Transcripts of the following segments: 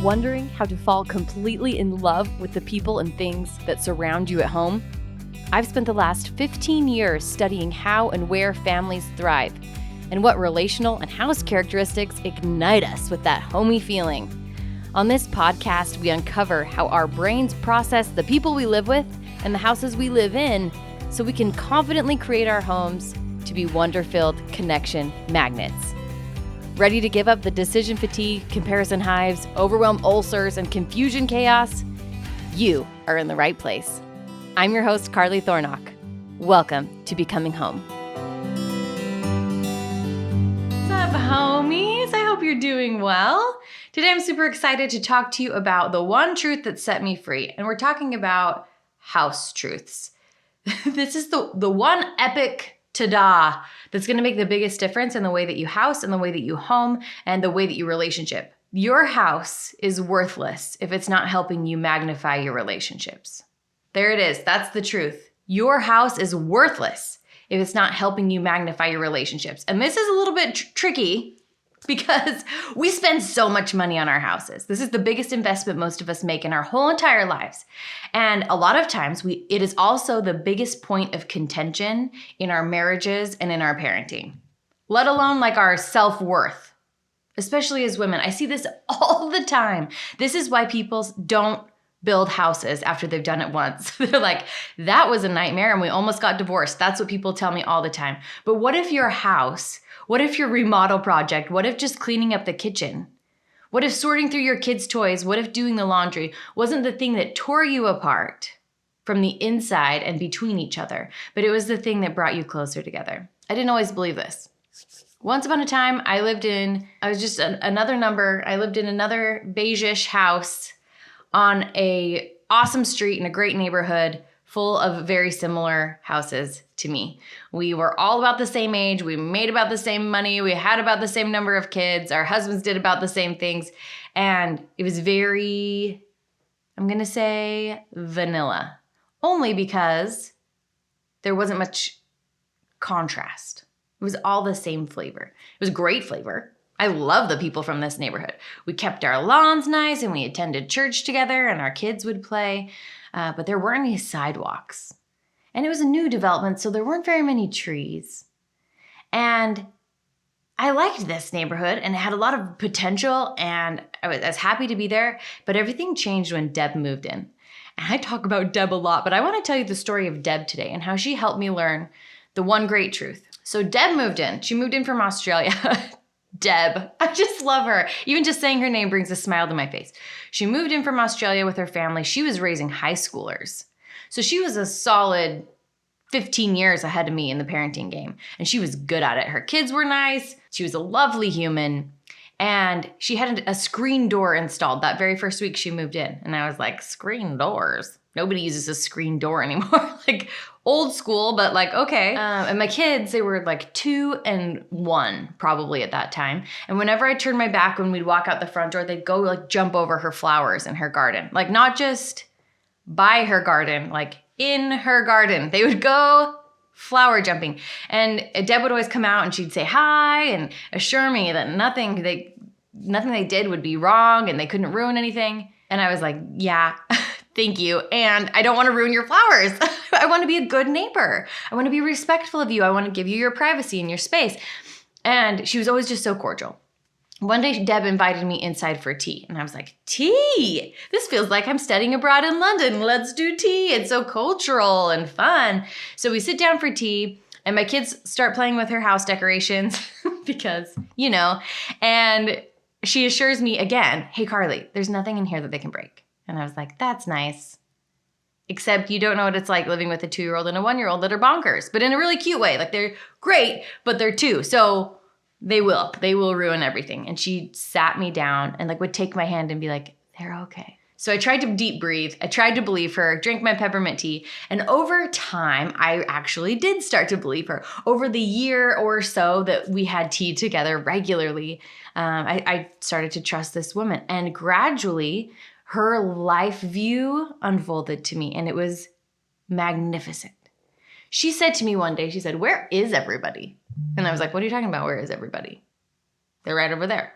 Wondering how to fall completely in love with the people and things that surround you at home? I've spent the last 15 years studying how and where families thrive and what relational and house characteristics ignite us with that homey feeling. On this podcast, we uncover how our brains process the people we live with and the houses we live in so we can confidently create our homes to be wonder-filled connection magnets. Ready to give up the decision fatigue, comparison hives, overwhelm ulcers, and confusion chaos? You are in the right place. I'm your host, Carly Thornock. Welcome to Becoming Home. What's up, homies? I hope you're doing well. Today, I'm super excited to talk to you about the one truth that set me free, and we're talking about house truths. This is the one epic ta-da that's going to make the biggest difference in the way that you house and the way that you home and the way that you relationship. Your house is worthless if it's not helping you magnify your relationships. There it is. That's the truth. Your house is worthless if it's not helping you magnify your relationships. And this is a little bit tricky because we spend so much money on our houses. This is the biggest investment most of us make in our whole entire lives. And a lot of times it is also the biggest point of contention in our marriages and in our parenting, let alone like our self-worth, especially as women. I see this all the time. This is why people don't build houses after they've done it once. They're like, that was a nightmare and we almost got divorced. That's what people tell me all the time. But what if your house, what if your remodel project, what if just cleaning up the kitchen? What if sorting through your kids' toys, what if doing the laundry wasn't the thing that tore you apart from the inside and between each other, but it was the thing that brought you closer together? I didn't always believe this. Once upon a time, I lived in another beige-ish house on a awesome street in a great neighborhood full of very similar houses to me. We were all about the same age. We made about the same money. We had about the same number of kids. Our husbands did about the same things. And it was very, I'm going to say vanilla, only because there wasn't much contrast. It was all the same flavor. It was great flavor. I love the people from this neighborhood. We kept our lawns nice and we attended church together and our kids would play, but there weren't any sidewalks. And it was a new development, so there weren't very many trees. And I liked this neighborhood and it had a lot of potential and I was happy to be there, but everything changed when Deb moved in. And I talk about Deb a lot, but I want to tell you the story of Deb today and how she helped me learn the one great truth. So Deb moved in. She moved in from Australia. Deb. I just love her. Even just saying her name brings a smile to my face. She moved in from Australia with her family. She was raising high schoolers. So she was a solid 15 years ahead of me in the parenting game. And she was good at it. Her kids were nice. She was a lovely human. And she had a screen door installed that very first week she moved in. And I was like, screen doors? Nobody uses a screen door anymore. Like old school, but like, okay. And my kids, they were like 2 and 1 probably at that time. And whenever I turned my back when we'd walk out the front door, they'd go like jump over her flowers in her garden. Like not just by her garden, like in her garden. They would go flower jumping. And Deb would always come out and she'd say hi and assure me that nothing they did would be wrong and they couldn't ruin anything. And I was like, yeah. Thank you. And I don't want to ruin your flowers. I want to be a good neighbor. I want to be respectful of you. I want to give you your privacy and your space. And she was always just so cordial. One day, Deb invited me inside for tea. And I was like, tea? This feels like I'm studying abroad in London. Let's do tea. It's so cultural and fun. So we sit down for tea and my kids start playing with her house decorations because, and she assures me again, hey, Carly, there's nothing in here that they can break. And I was like, that's nice. Except you don't know what it's like living with a 2-year-old and a 1-year-old that are bonkers, but in a really cute way. Like they're great, but they're 2. So they will ruin everything. And she sat me down and like would take my hand and be like, they're okay. So I tried to deep breathe. I tried to believe her, drink my peppermint tea. And over time, I actually did start to believe her. Over the year or so that we had tea together regularly, I started to trust this woman. And gradually, her life view unfolded to me, and it was magnificent. She said to me one day, she said, "Where is everybody?" And I was like, "What are you talking about? Where is everybody?" "They're right over there."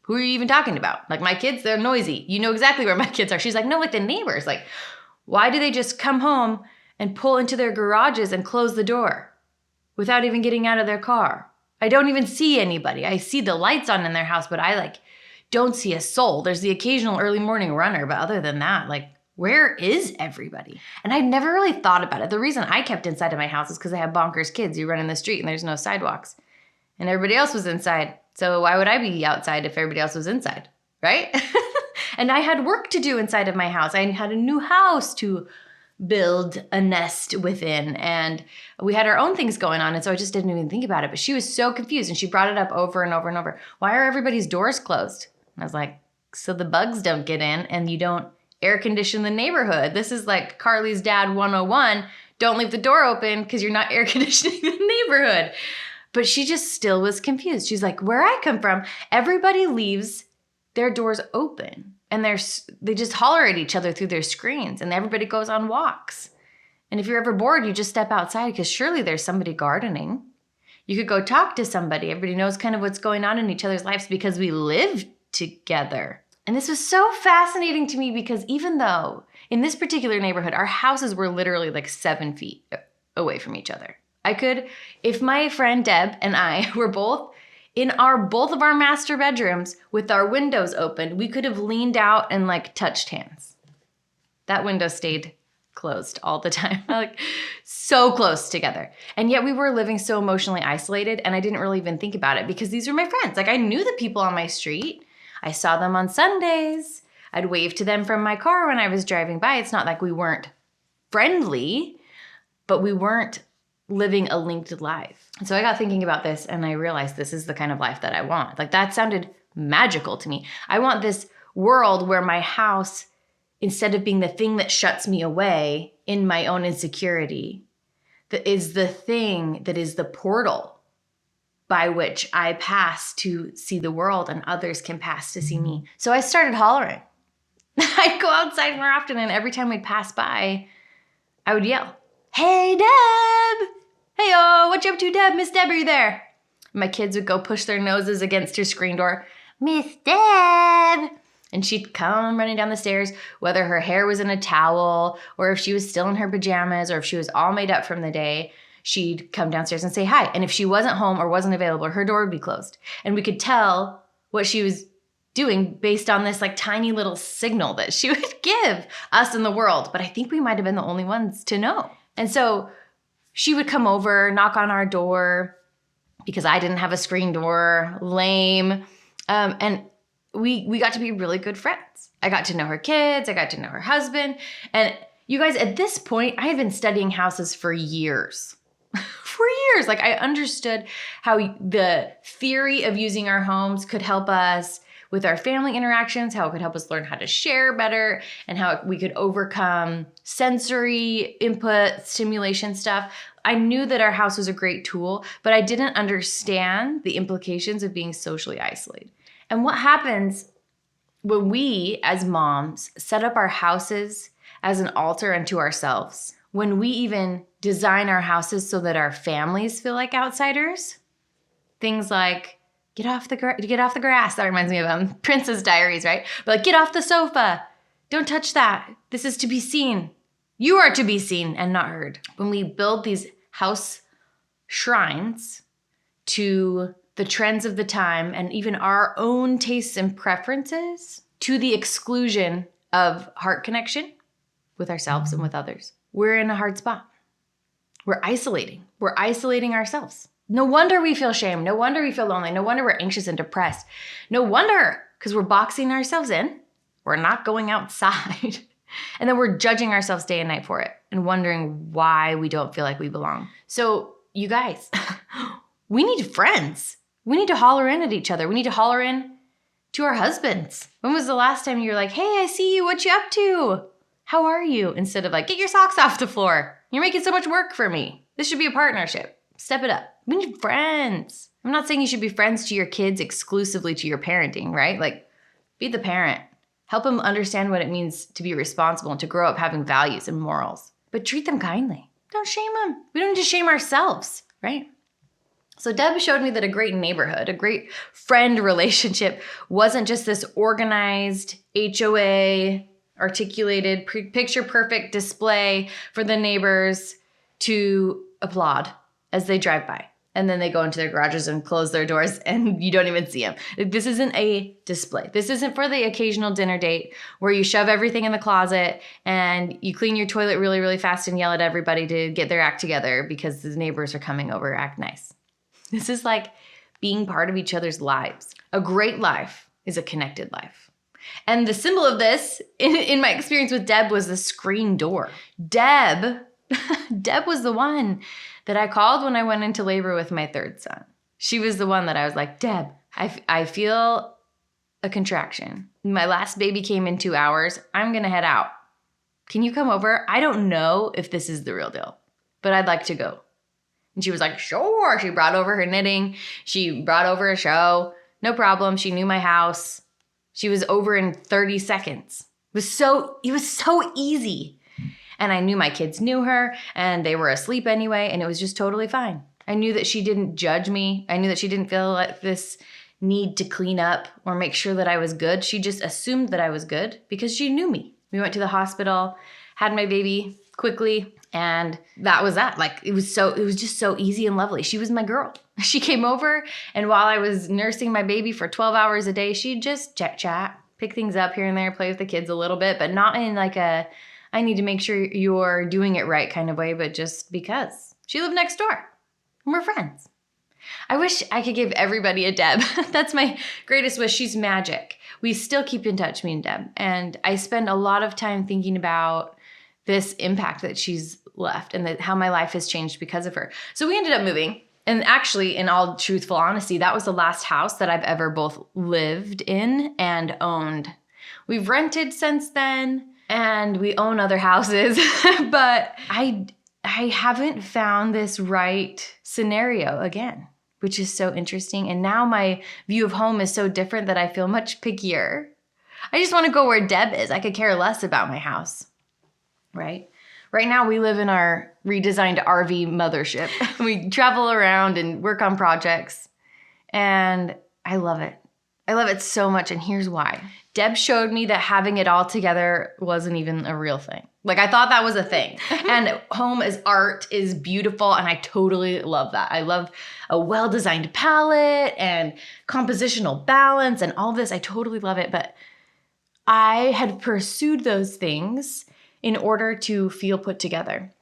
Who are you even talking about? Like, my kids, they're noisy. You know exactly where my kids are. She's like, no, like the neighbors. Like, why do they just come home and pull into their garages and close the door without even getting out of their car? I don't even see anybody. I see the lights on in their house, but I don't see a soul. There's the occasional early morning runner, but other than that, where is everybody? And I never really thought about it. The reason I kept inside of my house is because I have bonkers kids. You run in the street and there's no sidewalks. And everybody else was inside. So why would I be outside if everybody else was inside, right? And I had work to do inside of my house. I had a new house to build a nest within. And we had our own things going on. And so I just didn't even think about it. But she was so confused. And she brought it up over and over and over. Why are everybody's doors closed? And I was like, so the bugs don't get in and you don't air condition the neighborhood. This is like Carly's Dad 101. Don't leave the door open because you're not air conditioning the neighborhood. But she just still was confused. She's like, where I come from, everybody leaves their doors open and they just holler at each other through their screens and everybody goes on walks. And if you're ever bored, you just step outside because surely there's somebody gardening. You could go talk to somebody. Everybody knows kind of what's going on in each other's lives because we live together. And this was so fascinating to me because even though in this particular neighborhood, our houses were literally 7 feet away from each other. I could, if my friend Deb and I were both in both of our master bedrooms with our windows open, we could have leaned out and touched hands. That window stayed closed all the time, so close together. And yet we were living so emotionally isolated and I didn't really even think about it because these were my friends. I knew the people on my street. I saw them on Sundays. I'd wave to them from my car when I was driving by. It's not like we weren't friendly, but we weren't living a linked life. And so I got thinking about this and I realized this is the kind of life that I want. That sounded magical to me. I want this world where my house, instead of being the thing that shuts me away in my own insecurity, that is the thing that is the portal by which I pass to see the world and others can pass to see me. So I started hollering. I'd go outside more often and every time we'd pass by, I would yell, "Hey, Deb! Hey-oh, what you up to, Deb? Miss Deb, are you there?" My kids would go push their noses against her screen door. "Miss Deb!" And she'd come running down the stairs, whether her hair was in a towel or if she was still in her pajamas or if she was all made up from the day, she'd come downstairs and say hi. And if she wasn't home or wasn't available, her door would be closed. And we could tell what she was doing based on this tiny little signal that she would give us in the world. But I think we might have been the only ones to know. And so she would come over, knock on our door because I didn't have a screen door, lame. And we got to be really good friends. I got to know her kids. I got to know her husband. And you guys, at this point, I have been studying houses for years. For years. I understood how the theory of using our homes could help us with our family interactions, how it could help us learn how to share better, and how we could overcome sensory input, stimulation stuff. I knew that our house was a great tool, but I didn't understand the implications of being socially isolated. And what happens when we, as moms, set up our houses as an altar unto ourselves, when we even design our houses so that our families feel like outsiders, things like get off the grass. That reminds me of Princess Diaries, right? But get off the sofa. Don't touch that. This is to be seen. You are to be seen and not heard. When we build these house shrines to the trends of the time and even our own tastes and preferences to the exclusion of heart connection with ourselves and with others, we're in a hard spot. We're isolating. We're isolating ourselves. No wonder we feel shame. No wonder we feel lonely. No wonder we're anxious and depressed. No wonder, because we're boxing ourselves in. We're not going outside. And then we're judging ourselves day and night for it and wondering why we don't feel like we belong. So you guys, we need friends. We need to holler in at each other. We need to holler in to our husbands. When was the last time you were like, "Hey, I see you. What you up to? How are you?" Instead of get your socks off the floor. You're making so much work for me. This should be a partnership. Step it up. We need friends. I'm not saying you should be friends to your kids exclusively to your parenting, right? Be the parent. Help them understand what it means to be responsible and to grow up having values and morals. But treat them kindly. Don't shame them. We don't need to shame ourselves, right? So Deb showed me that a great neighborhood, a great friend relationship wasn't just this organized HOA, articulated, picture perfect display for the neighbors to applaud as they drive by. And then they go into their garages and close their doors and you don't even see them. This isn't a display. This isn't for the occasional dinner date where you shove everything in the closet and you clean your toilet really, really fast and yell at everybody to get their act together because the neighbors are coming over, act nice. This is like being part of each other's lives. A great life is a connected life. And the symbol of this, in my experience with Deb, was the screen door. Deb was the one that I called when I went into labor with my third son. She was the one that I was like, Deb, I feel a contraction. My last baby came in 2 hours. I'm going to head out. Can you come over? I don't know if this is the real deal, but I'd like to go. And she was like, sure. She brought over her knitting. She brought over a show. No problem. She knew my house. She was over in 30 seconds. It was so easy. And I knew my kids knew her and they were asleep anyway. And it was just totally fine. I knew that she didn't judge me. I knew that she didn't feel like this need to clean up or make sure that I was good. She just assumed that I was good because she knew me. We went to the hospital, had my baby quickly. And that was that. Like, it was just so easy and lovely. She was my girl. She came over, and while I was nursing my baby for 12 hours a day, she'd just chat, pick things up here and there, play with the kids a little bit, but not in like a, I need to make sure you're doing it right kind of way, but just because. She lived next door, and we're friends. I wish I could give everybody a Deb. That's my greatest wish. She's magic. We still keep in touch, me and Deb. And I spend a lot of time thinking about this impact that she's left and how my life has changed because of her. So we ended up moving. And actually, in all truthful honesty, that was the last house that I've ever both lived in and owned. We've rented since then and we own other houses, but I haven't found this right scenario again, which is so interesting. And now my view of home is so different that I feel much pickier. I just want to go where Deb is. I could care less about my house, right? Right now we live in our redesigned RV mothership. We travel around and work on projects and I love it. I love it so much, and here's why. Deb showed me that having it all together wasn't even a real thing. Like, I thought that was a thing. And home as art is beautiful, and I totally love that. I love a well-designed palette and compositional balance and all this. I totally love it, but I had pursued those things in order to feel put together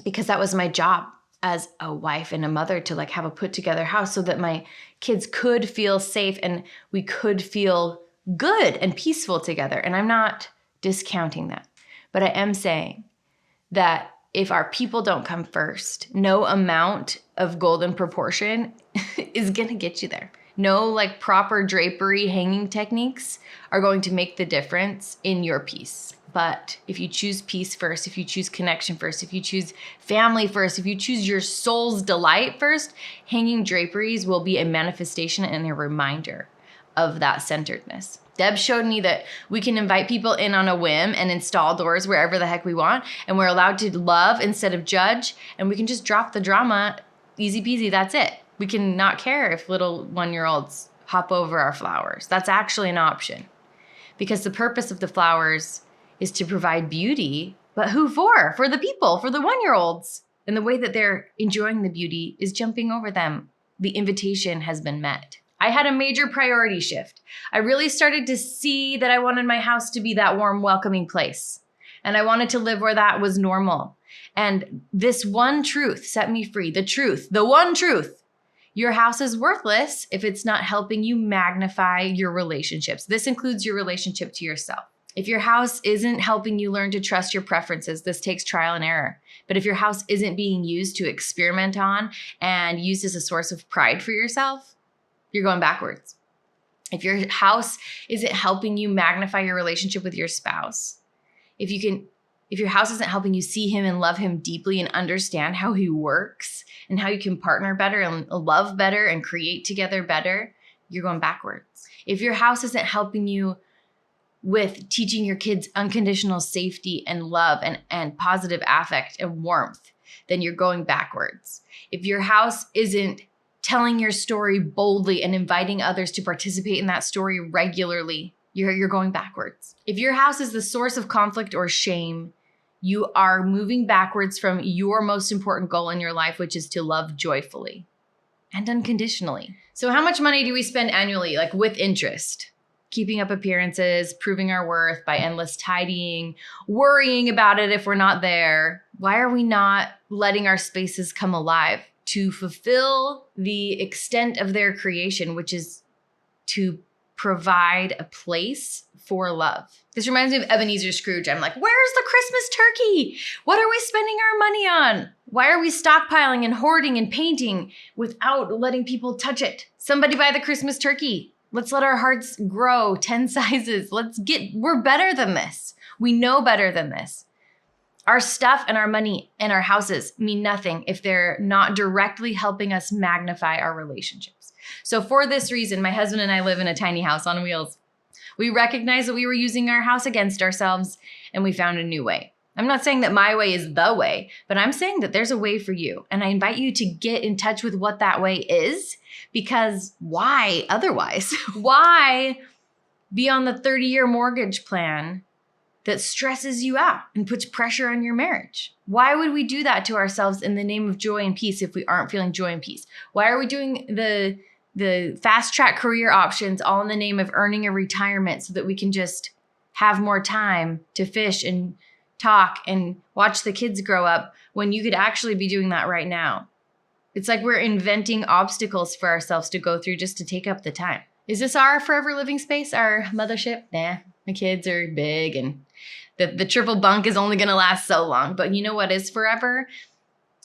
because that was my job as a wife and a mother, to like have a put together house so that my kids could feel safe and we could feel good and peaceful together. And I'm not discounting that, but I am saying that if our people don't come first, no amount of golden proportion is going to get you there. No like proper drapery hanging techniques are going to make the difference in your peace. But if you choose peace first, if you choose connection first, if you choose family first, if you choose your soul's delight first, hanging draperies will be a manifestation and a reminder of that centeredness. Deb showed me that we can invite people in on a whim and install doors wherever the heck we want, and we're allowed to love instead of judge, and we can just drop the drama, easy peasy, that's it. We can not care if little 1-year-olds hop over our flowers. That's actually an option because the purpose of the flowers is to provide beauty, but who for? For the people, for the 1-year-olds. And the way that they're enjoying the beauty is jumping over them. The invitation has been met. I had a major priority shift. I really started to see that I wanted my house to be that warm, welcoming place. And I wanted to live where that was normal. And this one truth set me free. The truth, the one truth. Your house is worthless if it's not helping you magnify your relationships. This includes your relationship to yourself. If your house isn't helping you learn to trust your preferences, this takes trial and error. But if your house isn't being used to experiment on and used as a source of pride for yourself, you're going backwards. If your house isn't helping you magnify your relationship with your spouse, if your house isn't helping you see him and love him deeply and understand how he works and how you can partner better and love better and create together better, you're going backwards. If your house isn't helping you with teaching your kids unconditional safety and love and positive affect and warmth, then you're going backwards. If your house isn't telling your story boldly and inviting others to participate in that story regularly, you're going backwards. If your house is the source of conflict or shame, you are moving backwards from your most important goal in your life, which is to love joyfully and unconditionally. So how much money do we spend annually, like with interest? Keeping up appearances, proving our worth by endless tidying, worrying about it if we're not there. Why are we not letting our spaces come alive to fulfill the extent of their creation, which is to provide a place for love? This reminds me of Ebenezer Scrooge. I'm like, where's the Christmas turkey? What are we spending our money on? Why are we stockpiling and hoarding and painting without letting people touch it? Somebody buy the Christmas turkey. Let's let our hearts grow 10 sizes. We're better than this. We know better than this. Our stuff and our money and our houses mean nothing if they're not directly helping us magnify our relationships. So for this reason, my husband and I live in a tiny house on wheels. We recognized that we were using our house against ourselves, and we found a new way. I'm not saying that my way is the way, but I'm saying that there's a way for you. And I invite you to get in touch with what that way is, because why otherwise? Why be on the 30-year mortgage plan that stresses you out and puts pressure on your marriage? Why would we do that to ourselves in the name of joy and peace if we aren't feeling joy and peace? Why are we doing the fast track career options all in the name of earning a retirement so that we can just have more time to fish and talk and watch the kids grow up when you could actually be doing that right now? It's like we're inventing obstacles for ourselves to go through just to take up the time. Is this our forever living space, our mothership? Nah, my kids are big and the triple bunk is only going to last so long. But you know what is forever?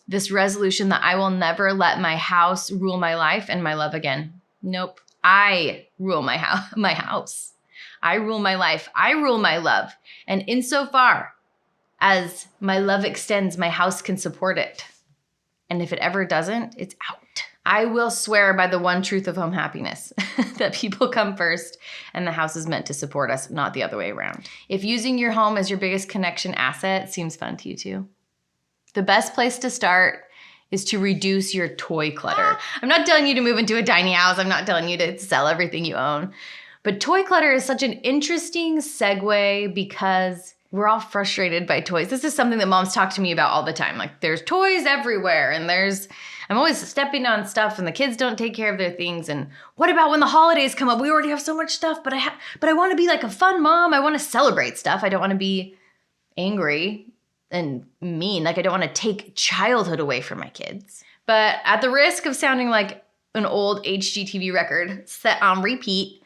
This resolution that I will never let my house rule my life and my love again. Nope. I rule my house. I rule my life. I rule my love. And insofar as my love extends, my house can support it. And if it ever doesn't, it's out. I will swear by the one truth of home happiness that people come first and the house is meant to support us, not the other way around. If using your home as your biggest connection asset seems fun to you too, the best place to start is to reduce your toy clutter. I'm not telling you to move into a tiny house. I'm not telling you to sell everything you own. But toy clutter is such an interesting segue because we're all frustrated by toys. This is something that moms talk to me about all the time. Like, there's toys everywhere and I'm always stepping on stuff and the kids don't take care of their things. And what about when the holidays come up? We already have so much stuff, but I want to be like a fun mom. I want to celebrate stuff. I don't want to be angry and mean. Like, I don't want to take childhood away from my kids. But at the risk of sounding like an old HGTV record set on repeat,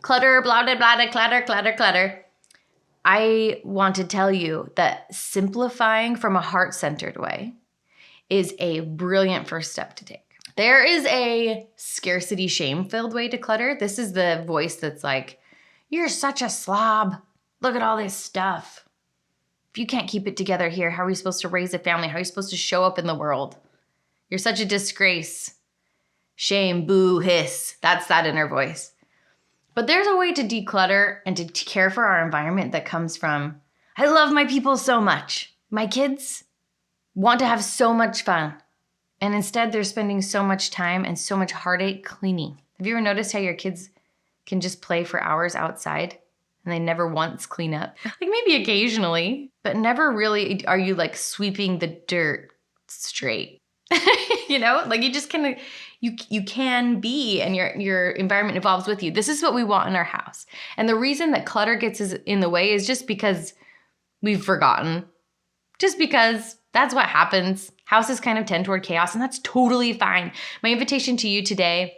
clutter, blah, blah, blah, clutter, clutter, clutter, I want to tell you that simplifying from a heart-centered way is a brilliant first step to take. There is a scarcity shame-filled way to clutter. This is the voice that's like, you're such a slob. Look at all this stuff. If you can't keep it together here, how are we supposed to raise a family? How are you supposed to show up in the world? You're such a disgrace. Shame, boo, hiss. That's that inner voice. But there's a way to declutter and to care for our environment that comes from, I love my people so much. My kids want to have so much fun. And instead, they're spending so much time and so much heartache cleaning. Have you ever noticed how your kids can just play for hours outside and they never once clean up? Like maybe occasionally, but never really are you like sweeping the dirt straight. You know, like you just kind of, you can be, and your environment evolves with you. This is what we want in our house. And the reason that clutter gets in the way is just because we've forgotten. Just because that's what happens. Houses kind of tend toward chaos, and that's totally fine. My invitation to you today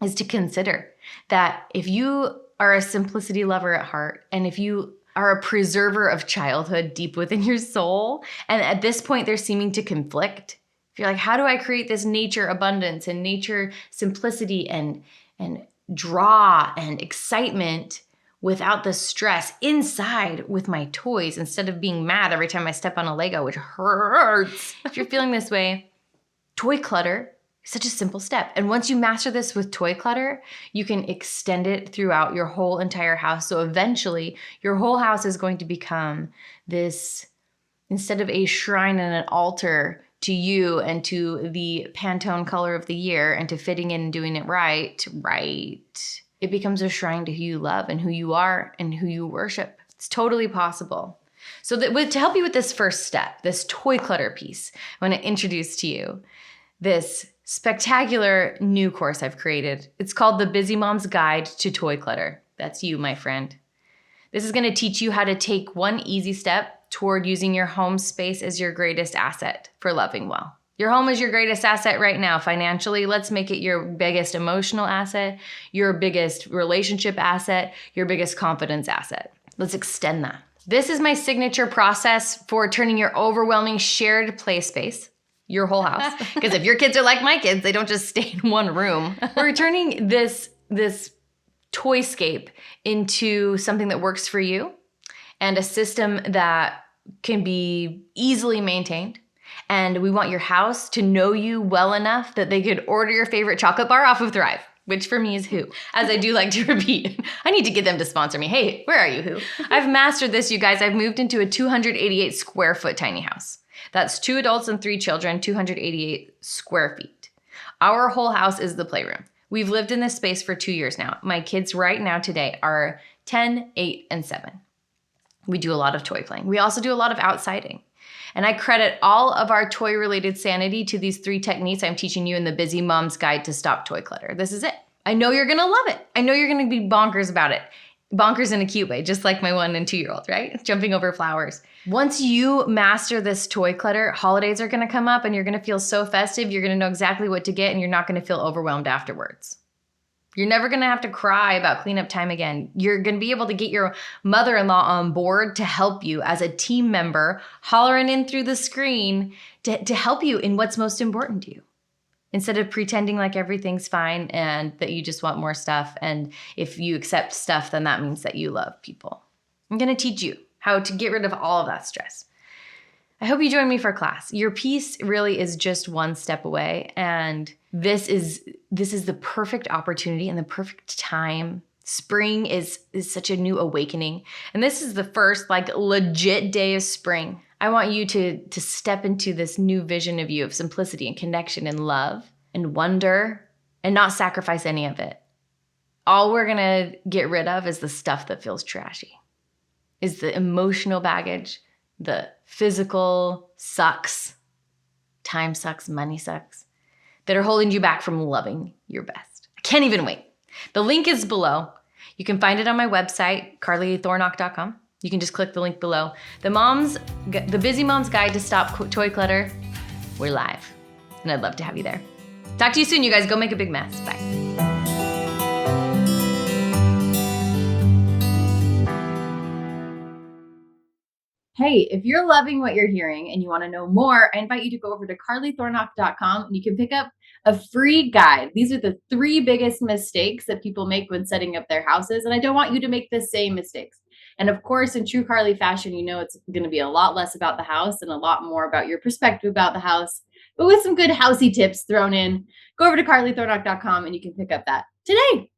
is to consider that if you are a simplicity lover at heart, and if you are a preserver of childhood deep within your soul, and at this point they're seeming to conflict, if you're like, how do I create this nature abundance and nature simplicity and draw and excitement without the stress inside with my toys instead of being mad every time I step on a Lego, which hurts. If you're feeling this way, toy clutter is such a simple step. And once you master this with toy clutter, you can extend it throughout your whole entire house. So eventually your whole house is going to become this, instead of a shrine and an altar to you and to the Pantone color of the year and to fitting in and doing it right, it becomes a shrine to who you love and who you are and who you worship. It's totally possible. So to help you with this first step, this toy clutter piece, I want to introduce to you this spectacular new course I've created. It's called The Busy Mom's Guide to Toy Clutter. That's you, my friend. This is going to teach you how to take one easy step toward using your home space as your greatest asset for loving well. Your home is your greatest asset right now financially. Let's make it your biggest emotional asset, your biggest relationship asset, your biggest confidence asset. Let's extend that. This is my signature process for turning your overwhelming shared play space, your whole house. Because if your kids are like my kids, they don't just stay in one room. We're turning this toyscape into something that works for you and a system that can be easily maintained. And we want your house to know you well enough that they could order your favorite chocolate bar off of Thrive, which for me is Who, as I do like to repeat. I need to get them to sponsor me. Hey, where are you, Who? I've mastered this, you guys. I've moved into a 288 square foot tiny house. That's 2 adults and 3 children, 288 square feet. Our whole house is the playroom. We've lived in this space for 2 years now. My kids right now today are 10, 8, and 7. We do a lot of toy playing. We also do a lot of outsiding. And I credit all of our toy-related sanity to these 3 techniques I'm teaching you in the Busy Mom's Guide to Stop Toy Clutter. This is it. I know you're gonna love it. I know you're gonna be bonkers about it. Bonkers in a cute way, just like my 1 and 2-year-old, right? Jumping over flowers. Once you master this toy clutter, holidays are gonna come up and you're gonna feel so festive, you're gonna know exactly what to get and you're not gonna feel overwhelmed afterwards. You're never gonna have to cry about cleanup time again. You're gonna be able to get your mother-in-law on board to help you as a team member, hollering in through the screen to help you in what's most important to you. Instead of pretending like everything's fine and that you just want more stuff. And if you accept stuff, then that means that you love people. I'm gonna teach you how to get rid of all of that stress. I hope you join me for class. Your peace really is just one step away. And this is the perfect opportunity and the perfect time. Spring is such a new awakening. And this is the first legit day of spring. I want you to step into this new vision of you of simplicity and connection and love and wonder and not sacrifice any of it. All we're gonna get rid of is the stuff that feels trashy, is the emotional baggage, the physical sucks, time sucks, money sucks, that are holding you back from loving your best. I can't even wait. The link is below. You can find it on my website, carlythornock.com. You can just click the link below. The Busy Mom's Guide to Stop Toy Clutter. We're live, and I'd love to have you there. Talk to you soon, you guys. Go make a big mess. Bye. Hey, if you're loving what you're hearing and you want to know more, I invite you to go over to carlythornock.com and you can pick up a free guide. These are the 3 biggest mistakes that people make when setting up their houses. And I don't want you to make the same mistakes. And of course, in true Carly fashion, you know it's going to be a lot less about the house and a lot more about your perspective about the house, but with some good housey tips thrown in. Go over to carlythornock.com and you can pick up that today.